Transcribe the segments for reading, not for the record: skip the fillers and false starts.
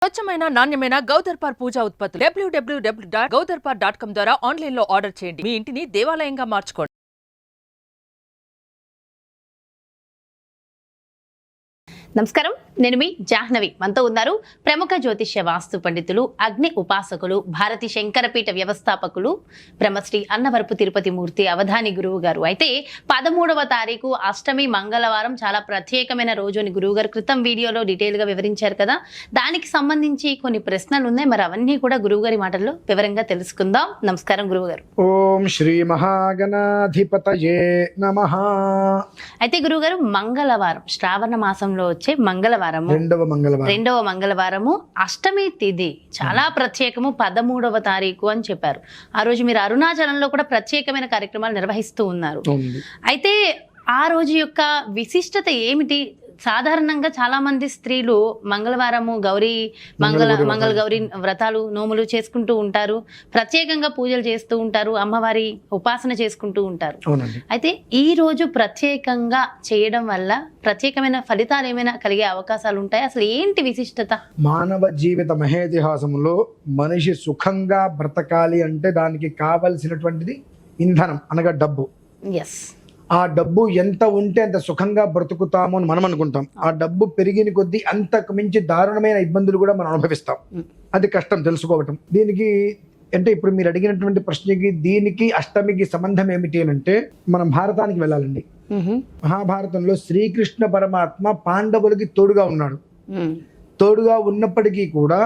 స్వచ్ఛమైన నాణ్యమైన గౌదర్పార్ పూజా ఉత్పత్తులు www.gaudarpar.com ద్వారా ఆన్లైన్ లో ఆర్డర్ చేయండి. మీ ఇంటిని దేవాలయంగా మార్చుకోండి. నమస్కారం, నేను మీ జాహ్నవి. మనతో ఉన్నారు ప్రముఖ జ్యోతిష్య వాస్తు పండితులు, అగ్ని ఉపాసకులు, భారతి శంకరపీఠ వ్యవస్థాపకులు బ్రహ్మశ్రీ అన్నవరపు తిరుపతి మూర్తి అవధాని గురువు గారు. అయితే 13వ తారీఖు అష్టమి మంగళవారం చాలా ప్రత్యేకమైన రోజు అని గురువు గారు క్రితం వీడియోలో డీటెయిల్గా వివరించారు కదా. దానికి సంబంధించి కొన్ని ప్రశ్నలు ఉన్నాయి, మరి అవన్నీ కూడా గురువు గారి మాటల్లో వివరంగా తెలుసుకుందాం. నమస్కారం గురువు గారు. ఓం శ్రీ మహాగణాధిపతయే నమః. అయితే గురువు గారు, మంగళవారం శ్రావణ మాసంలో వచ్చే మంగళవారము, రెండవ మంగళవారము అష్టమి తిథి చాలా ప్రత్యేకము. 13వ తారీఖు అని చెప్పారు. ఆ రోజు మీరు అరుణాచలంలో కూడా ప్రత్యేకమైన కార్యక్రమాలు నిర్వహిస్తూ ఉన్నారు. అయితే ఆ రోజు యొక్క విశిష్టత ఏమిటి? సాధారణంగా చాలా మంది స్త్రీలు మంగళవారము మంగళ గౌరీ వ్రతాలు నోములు చేసుకుంటూ ఉంటారు, ప్రత్యేకంగా పూజలు చేస్తూ ఉంటారు, అమ్మవారి ఉపాసన చేసుకుంటూ ఉంటారు. అయితే ఈ రోజు ప్రత్యేకంగా చేయడం వల్ల ప్రత్యేకమైన ఫలితాలు ఏమైనా కలిగే అవకాశాలు ఉంటాయి? అసలు ఏంటి విశిష్టత? మానవ జీవిత మహేతిహాసంలో మనిషి సుఖంగా బ్రతకాలి అంటే దానికి కావలసినటువంటిది ఇంధనం అనగా డబ్బు. ఎస్. ఆ డబ్బు ఎంత ఉంటే అంత సుఖంగా బ్రతుకుతాము అని మనం అనుకుంటాం. ఆ డబ్బు పెరిగిన కొద్దీ అంతకు మించి దారుణమైన ఇబ్బందులు కూడా మనం అనుభవిస్తాం. అది కష్టం తెలుసుకోవటం. దీనికి అంటే ఇప్పుడు మీరు అడిగినటువంటి ప్రశ్నకి దీనికి అష్టమికి సంబంధం ఏమిటి అని అంటే మనం భారతానికి వెళ్ళాలండి. మహాభారతంలో శ్రీకృష్ణ పరమాత్మ పాండవులకి తోడుగా ఉన్నాడు. తోడుగా ఉన్నప్పటికీ కూడా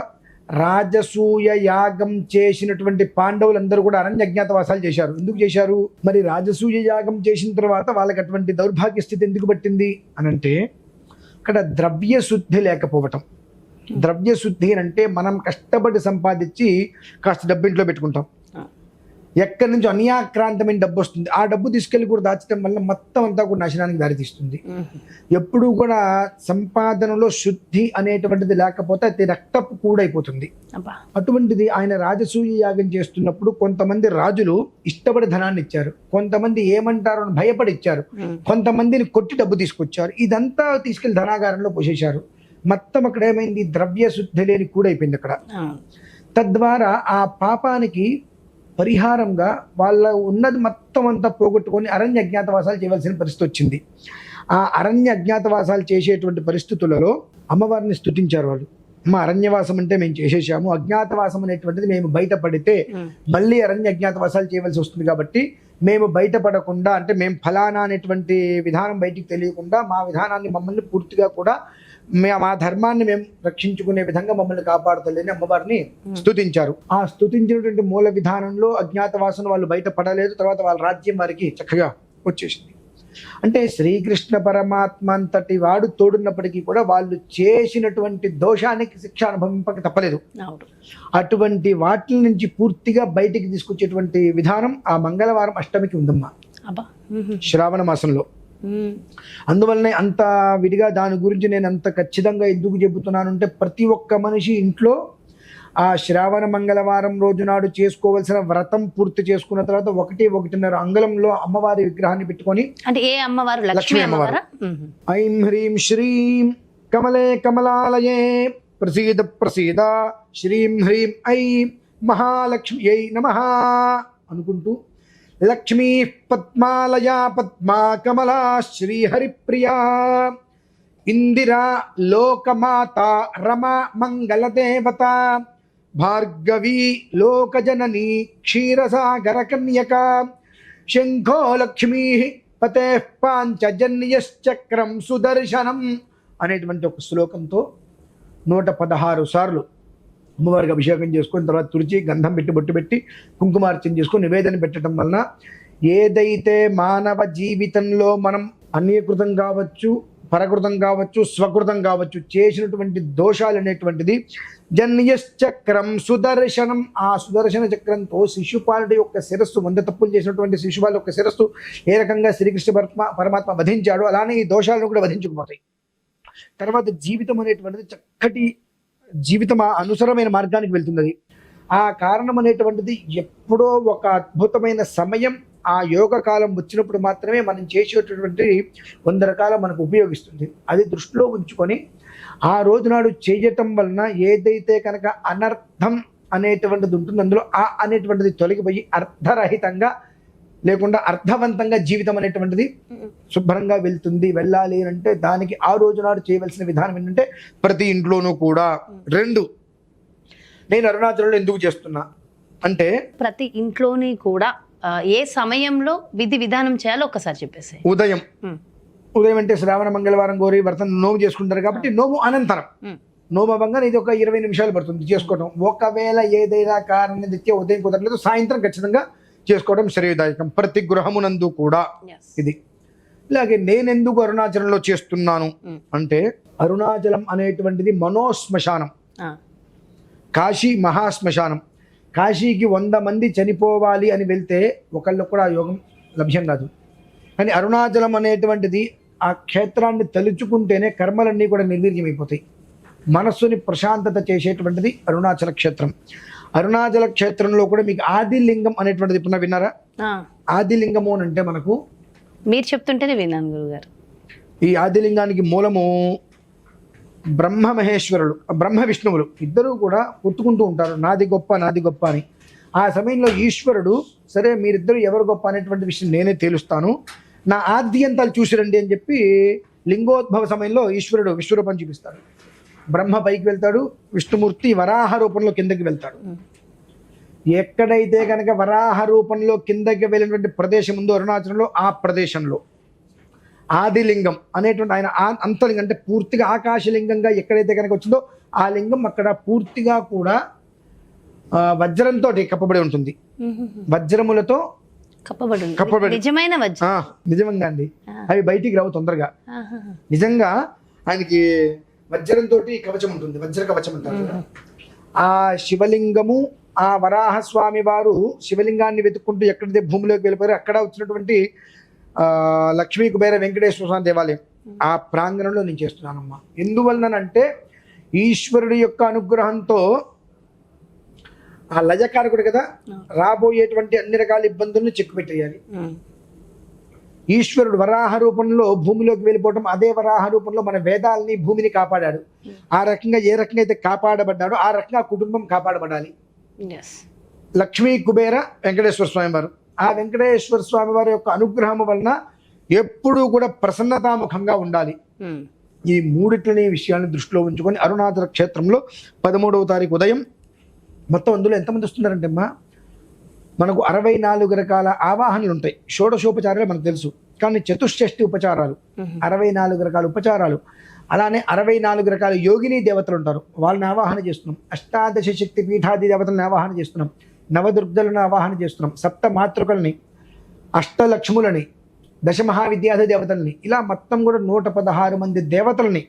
రాజసూయ యాగం చేసినటువంటి పాండవులందరూ కూడా అరణ్య అజ్ఞాతవాసాలు చేశారు. ఎందుకు చేశారు? మరి రాజసూయ యాగం చేసిన తర్వాత వాళ్ళకి అటువంటి దౌర్భాగ్య స్థితి ఎందుకు పట్టింది అని అంటే అక్కడ ద్రవ్య శుద్ధి లేకపోవటం. ద్రవ్య శుద్ధి అంటే మనం కష్టపడి సంపాదించి కాస్త డబ్బు ఇంట్లో పెట్టుకుంటాం, ఎక్కడి నుంచి అన్యాక్రాంతమైన డబ్బు వస్తుంది. ఆ డబ్బు తీసుకెళ్ళి కూడా దాచడం వల్ల మొత్తం అంతా కూడా నాశనానికి దారితీస్తుంది. ఎప్పుడు కూడా సంపాదనలో శుద్ధి అనేటువంటిది లేకపోతే అది రక్తపు కూడైపోతుంది. అటువంటిది ఆయన రాజసూయ యాగం చేస్తున్నప్పుడు కొంతమంది రాజులు ఇష్టపడి ధనాన్ని ఇచ్చారు, కొంతమంది ఏమంటారు అని భయపడి ఇచ్చారు, కొంతమందిని కొట్టి డబ్బు తీసుకొచ్చారు. ఇదంతా తీసుకెళ్లి ధనాగారంలో పోసేశారు. మొత్తం అక్కడ ఏమైంది? ద్రవ్య శుద్ధి లేని కూడైపోయింది అక్కడ. తద్వారా ఆ పాపానికి పరిహారంగా వాళ్ళ ఉన్నది మొత్తం అంతా పోగొట్టుకొని అరణ్య అజ్ఞాతవాసాలు చేయవలసిన పరిస్థితి వచ్చింది. ఆ అరణ్య అజ్ఞాతవాసాలు చేసేటువంటి పరిస్థితులలో అమ్మవారిని స్తుతించారు వాళ్ళు. మా అరణ్యవాసం అంటే మేము చేసేసాము, అజ్ఞాతవాసం అనేటువంటిది మేము బయటపడితే మళ్ళీ అరణ్య అజ్ఞాతవాసాలు చేయవలసి వస్తుంది, కాబట్టి మేము బయటపడకుండా అంటే మేము ఫలానా అనేటువంటి విధానం బయటికి తెలియకుండా మా విధానాన్ని మమ్మల్ని పూర్తిగా కూడా మా ధర్మాన్ని మేము రక్షించుకునే విధంగా మమ్మల్ని కాపాడుతలేని అమ్మవారిని స్తుతించారు. ఆ స్తుతించినటువంటి మూల విధానంలో అజ్ఞాతవాసన వాళ్ళు బయటపడలేదు. తర్వాత వాళ్ళ రాజ్యం వారికి చక్కగా వచ్చేసింది. అంటే శ్రీకృష్ణ పరమాత్మ అంతటి వాడు తోడున్నప్పటికీ కూడా వాళ్ళు చేసినటువంటి దోషానికి శిక్ష అనుభవింపక తప్పలేదు. అటువంటి వాటి నుంచి పూర్తిగా బయటికి తీసుకొచ్చేటువంటి విధానం ఆ మంగళవారం అష్టమికి ఉందమ్మా, శ్రావణ మాసంలో. అందువల్లనే అంత విడిగా దాని గురించి నేను అంత ఖచ్చితంగా ఎందుకు చెబుతున్నాను అంటే ప్రతి ఒక్క మనిషి ఇంట్లో ఆ శ్రావణ మంగళవారం రోజు నాడు చేసుకోవాల్సిన వ్రతం పూర్తి చేసుకున్న తర్వాత 1-1.5 అంగుళంలో అమ్మవారి విగ్రహాన్ని పెట్టుకొని, అంటే ఏ అమ్మవారు? లక్ష్మీ అమ్మవారు. ఐం హ్రీం శ్రీం కమలే కమలాలయే ప్రసీద ప్రసీద శ్రీం హ్రీం ఐం మహాలక్ష్మ్యై నమః అనుకుంటూ లక్ష్మీ పద్మాలయా పద్మా కమలా శ్రీహరిప్రియా ఇందిరా లోకమాత రమ మంగళదేవత భార్గవీ లోకజననీ క్షీరసాగర కన్యక శంఖో లక్ష్మీ పతే పాంచజన్యశ్చక్రం సుదర్శనం అనేటువంటి ఒక శ్లోకంతో 116 సార్లు అమ్మవారికి అభిషేకం చేసుకొని తర్వాత తుడిచి గంధం పెట్టి బొట్టు పెట్టి కుంకుమార్చన చేసుకొని నివేదన పెట్టడం వలన ఏదైతే మానవ జీవితంలో మనం అన్యకృతం కావచ్చు, పరకృతం కావచ్చు, స్వకృతం కావచ్చు చేసినటువంటి దోషాలు అనేటువంటిది జన్యశ్చక్రం సుదర్శనం, ఆ సుదర్శన చక్రంతో శిశుపాలుడి యొక్క శిరస్సు, 100 తప్పులు చేసినటువంటి శిశుపాలు యొక్క శిరస్సు ఏ రకంగా శ్రీకృష్ణ పరమాత్మ వధించాడో అలానే ఈ దోషాలను కూడా వధించుకుపోతాయి. తర్వాత జీవితం అనేటువంటిది చక్కటి జీవితం అనుసరమైన మార్గానికి వెళ్తున్నది. ఆ కారణం అనేటువంటిది ఎప్పుడో ఒక అద్భుతమైన సమయం, ఆ యోగ కాలం వచ్చినప్పుడు మాత్రమే మనం చేసేటటువంటి 100 రకాల మనకు ఉపయోగిస్తుంది. అది దృష్టిలో ఉంచుకొని ఆ రోజు నాడు చేయటం వలన ఏదైతే కనుక అనర్థం అనేటువంటిది ఉంటుందో అందులో ఆ అనేటువంటిది తొలగిపోయి అర్థరహితంగా లేకుండా అర్థవంతంగా జీవితం అనేటువంటిది శుభ్రంగా వెళ్ళాలి అంటే దానికి ఆ రోజు నాడు చేయవలసిన విధానం ఏంటంటే ప్రతి ఇంట్లోనూ కూడా 2 నేను అరుణాచలంలో ఎందుకు చేస్తున్నా అంటే ప్రతి ఇంట్లోని కూడా ఏ సమయంలో విధి విధానం చేయాలో ఒక్కసారి చెప్పేసి. ఉదయం అంటే శ్రావణ మంగళవారం గౌరీ వ్రతం నోము చేసుకుంటారు కాబట్టి నోము అనంతరం నోము అవ్వంగా ఇది ఒక 20 నిమిషాలు పడుతుంది చేసుకోవడం. ఒకవేళ ఏదైనా కారణం రీత్యా ఉదయం కుదరలేదు సాయంత్రం ఖచ్చితంగా చేసుకోవడం శ్రేయదాయకం ప్రతి గృహమునందు కూడా. ఇది ఇలాగే నేనెందుకు అరుణాచలంలో చేస్తున్నాను అంటే అరుణాచలం అనేటువంటిది మనోశ్మశానం, కాశీ మహాశ్మశానం. కాశీకి 100 మంది చనిపోవాలి అని వెళ్తే ఒకళ్ళు కూడా యోగం లభ్యం కాదు. కానీ అరుణాచలం అనేటువంటిది ఆ క్షేత్రాన్ని తలుచుకుంటేనే కర్మలన్నీ కూడా నిర్వీర్యమైపోతాయి. మనస్సుని ప్రశాంతత చేసేటువంటిది అరుణాచల క్షేత్రం. అరుణాచల క్షేత్రంలో కూడా మీకు ఆదిలింగం అనేటువంటిది ఇప్పుడు విన్నారా? ఆదిలింగము అని అంటే మనకు మీరు చెప్తుంటేనే విన్నాను గురుగారు. ఈ ఆదిలింగానికి మూలము బ్రహ్మ మహేశ్వరులు, బ్రహ్మ విష్ణువులు ఇద్దరూ కూడా కొట్టుకుంటూ ఉంటారు నాది గొప్ప నాది గొప్ప అని. ఆ సమయంలో ఈశ్వరుడు సరే మీరిద్దరు ఎవరు గొప్ప అనేటువంటి విషయం నేనే తేలుస్తాను, నా ఆద్యంతాలు చూసిరండి అని చెప్పి లింగోద్భవ సమయంలో ఈశ్వరుడు విశ్వరూపం చూపిస్తాడు. బ్రహ్మ పైకి వెళ్తాడు, విష్ణుమూర్తి వరాహ రూపంలో కిందకి వెళ్తాడు. ఎక్కడైతే కనుక వరాహ రూపంలో కిందకి వెళ్ళినటువంటి ప్రదేశం ఉందో అరుణాచలంలో ఆ ప్రదేశంలో ఆదిలింగం అనేటువంటి ఆయన అంతలింగం అంటే పూర్తిగా ఆకాశలింగంగా ఎక్కడైతే కనుక వచ్చిందో ఆ లింగం అక్కడ పూర్తిగా కూడా వజ్రంతో కప్పబడి ఉంటుంది. వజ్రములతో కప్పబడి నిజమైన నిజంగా అండి అవి బయటికి రావు తొందరగా. నిజంగా ఆయనకి వజ్రంతో కవచం ఉంటుంది, వజ్ర కవచం అంటారు. ఆ శివలింగము ఆ వరాహస్వామి వారు శివలింగాన్ని వెతుక్కుంటూ ఎక్కడైతే భూమిలోకి వెళ్ళిపోయారో అక్కడ వచ్చినటువంటి లక్ష్మీ కుబేర వెంకటేశ్వర స్వామి దేవాలయం ఆ ప్రాంగణంలో నేను చేస్తున్నానమ్మా. ఎందువలనంటే ఈశ్వరుడి యొక్క అనుగ్రహంతో ఆ లజకారకుడు కదా, రాబోయేటువంటి అన్ని రకాల ఇబ్బందులను చెక్కుపెట్టేయాలి. ఈశ్వరుడు వరాహ రూపంలో భూమిలోకి వెళ్ళిపోవడం, అదే వరాహ రూపంలో మన వేదాలని భూమిని కాపాడాడు. ఆ రకంగా ఏ రకంగా అయితే కాపాడబడ్డాడో ఆ రకంగా కుటుంబం కాపాడబడాలి. లక్ష్మీ కుబేర వెంకటేశ్వర స్వామి వారు, ఆ వెంకటేశ్వర స్వామి వారి యొక్క అనుగ్రహం వలన ఎప్పుడూ కూడా ప్రసన్నతాముఖంగా ఉండాలి. ఈ మూడిట్లని విషయాన్ని దృష్టిలో ఉంచుకొని అరుణాచల క్షేత్రంలో 13వ తారీఖు ఉదయం మొత్తం అందులో ఎంతమంది వస్తున్నారంటే అమ్మా మనకు 64 రకాల ఆవాహనలు ఉంటాయి. షోడశోపచారాలు మనకు తెలుసు, కానీ చతుష్షష్ఠి ఉపచారాలు 64 రకాల ఉపచారాలు. అలానే 64 రకాల యోగిని దేవతలు ఉంటారు, వాళ్ళని ఆవాహన చేస్తున్నాం. అష్టాదశ శక్తి పీఠాది దేవతలను ఆవాహన చేస్తున్నాం, నవదుర్గలను ఆవాహన చేస్తున్నాం, సప్త మాతృకల్ని, అష్టలక్ష్ములని, దశమహావిద్యాధి దేవతల్ని, ఇలా మొత్తం కూడా 116 మంది దేవతల్ని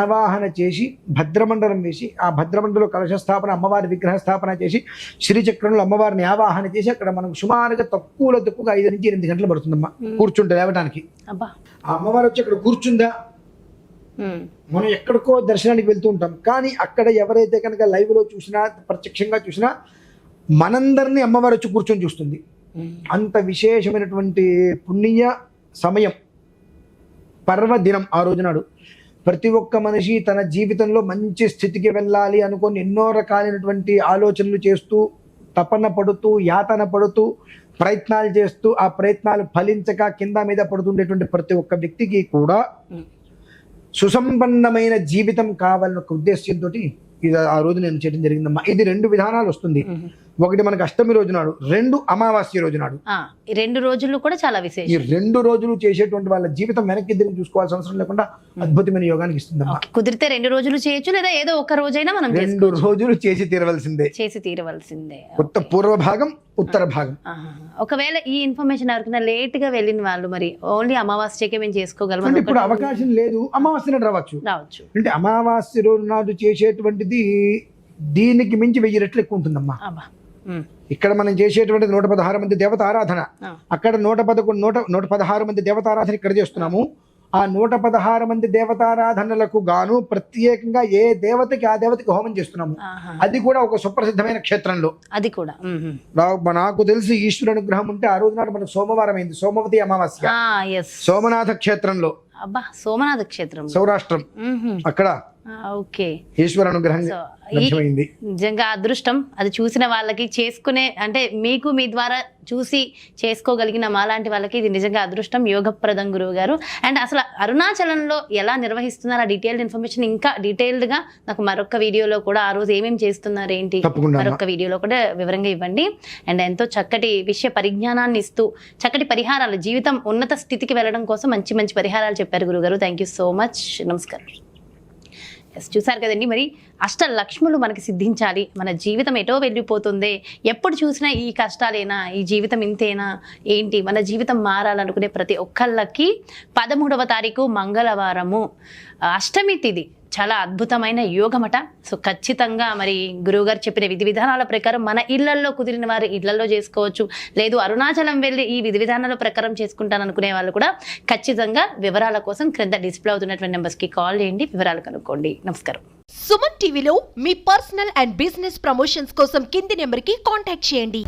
ఆవాహన చేసి భద్రమండలం వేసి ఆ భద్రమండలో కలశ స్థాపన అమ్మవారి విగ్రహ స్థాపన చేసి శ్రీచక్రంలో అమ్మవారిని ఆవాహన చేసి అక్కడ మనకు సుమారుగా తక్కువగా 5 నుంచి 8 గంటలు పడుతుందమ్మా కూర్చుంటే లేవటానికి. ఆ అమ్మవారు వచ్చి అక్కడ కూర్చుందా, మనం ఎక్కడికో దర్శనానికి వెళ్తూ ఉంటాం, కానీ అక్కడ ఎవరైతే కనుక లైవ్లో చూసినా ప్రత్యక్షంగా చూసినా మనందరినీ అమ్మవారు వచ్చి కూర్చొని చూస్తుంది. అంత విశేషమైనటువంటి పుణ్య సమయం, పర్వదినం. ఆ రోజు నాడు ప్రతి ఒక్క మనిషి తన జీవితంలో మంచి స్థితికి వెళ్ళాలి అనుకొని ఎన్నో రకాలైనటువంటి ఆలోచనలు చేస్తూ తపన పడుతూ యాతన పడుతూ ప్రయత్నాలు చేస్తూ ఆ ప్రయత్నాలు ఫలించక కింద మీద పడుతుండేటువంటి ప్రతి ఒక్క వ్యక్తికి కూడా సుసంపన్నమైన జీవితం కావాలన్న ఉద్దేశంతో ఇది ఆ రోజు నేను చేయడం జరిగిందమ్మా. ఇది 2 విధానాలు వస్తుంది. ఒకటి మనకు అష్టమి రోజు నాడు, 2 అమావాస్య రోజు నాడు. ఈ 2 రోజులు కూడా చాలా విశేషం. ఈ 2 రోజులు చేసేటువంటి వాళ్ళ జీవితం వెనక్కి తిరిగి చూసుకోవాల్సిన అవసరం లేకుండా అద్భుతమైన యోగానికి ఇస్తుందమ్మా. కుదిరితే 2 రోజులు చేయొచ్చు, లేదా ఏదో ఒక రోజైనా మనం 2 రోజులు చేసి తీరవలసిందే. పూర్వ భాగం ఉత్తర భాగం. ఒకవేళ ఈ ఇన్ఫర్మేషన్ ఎవరికైనా లేట్ గా వెళ్ళిన వాళ్ళు మరి ఓన్లీ అమావాస్యకే మేము చేసుకోగలం అంటే ఇప్పుడు అవకాశం లేదు, అమావాస్య నాడు రావచ్చు. అంటే అమావాస్య రోజు నాడు చేసేటువంటిది దీనికి మించి 1000 రెట్లు ఎక్కువ ఉంటుందమ్మా. ఇక్కడ మనం చేసేటువంటిది 116 మంది దేవత ఆరాధన, అక్కడ 116 మంది దేవతారాధన ఇక్కడ చేస్తున్నాము. ఆ 116 మంది దేవతారాధనలకు గాను ప్రత్యేకంగా ఏ దేవతకి ఆ దేవతకి హోమం చేస్తున్నాము. అది కూడా ఒక సుప్రసిద్ధమైన క్షేత్రంలో. అది కూడా నాకు తెలిసి ఈశ్వరు అనుగ్రహం ఉంటే ఆ రోజు నాడు మనకు సోమవారం అయింది, సోమవతి అమావాస్య, సోమనాథ క్షేత్రంలో. సోమనాథ క్షేత్రం, సౌరాష్ట్రం. అక్కడ ఓకే. ఈశ్వర అనుగ్రహం సో లభ్యమైంది. నిజంగా అదృష్టం అది చూసిన వాళ్ళకి, చేసుకునే అంటే మీకు మీ ద్వారా చూసి చేసుకోగలిగిన మాలాంటి వాళ్ళకి ఇది నిజంగా అదృష్టం, యోగప్రదం గురువు గారు. అండ్ అసలు అరుణాచలంలో ఎలా నిర్వహిస్తున్నారు ఆ డీటెయిల్డ్ ఇన్ఫర్మేషన్ ఇంకా డీటెయిల్డ్గా నాకు మరొక వీడియోలో కూడా ఆ రోజు ఏమేమి చేస్తున్నారు ఏంటి మరొక వీడియోలో కూడా వివరంగా ఇవ్వండి. అండ్ ఎంతో చక్కటి విషయ పరిజ్ఞానాన్ని ఇస్తూ చక్కటి పరిహారాలు, జీవితం ఉన్నత స్థితికి వెళ్ళడం కోసం మంచి మంచి పరిహారాలు చెప్పారు గురుగారు. Thank you so much. నమస్కారం. చూసారు కదండి, మరి అష్టలక్ష్ములు మనకి సిద్ధించాలి, మన జీవితం ఎటో వెళ్ళిపోతుంది, ఎప్పుడు చూసినా ఈ కష్టాలేనా, ఈ జీవితం ఇంతేనా ఏంటి, మన జీవితం మారాలనుకునే ప్రతి ఒక్కళ్ళకి 13వ తారీఖు మంగళవారము అష్టమి తిథి చాలా అద్భుతమైన యోగమట. సో ఖచ్చితంగా మరి గురువుగారు చెప్పిన విధి విధానాల ప్రకారం మన ఇళ్లల్లో కుదిరిన వారు ఇళ్లలో చేసుకోవచ్చు, లేదు అరుణాచలం వెళ్ళి ఈ విధి విధానాల ప్రకారం చేసుకుంటాను అనుకునే వాళ్ళు కూడా ఖచ్చితంగా వివరాల కోసం క్రింద డిస్ప్లే అవుతున్నటువంటి నెంబర్స్కి కాల్ చేయండి, వివరాలు కనుక్కోండి. నమస్కారం. సుమన్ టీవీలో మీ పర్సనల్ అండ్ బిజినెస్ ప్రమోషన్స్ కోసం కింది నెంబర్కి కాంటాక్ట్ చేయండి.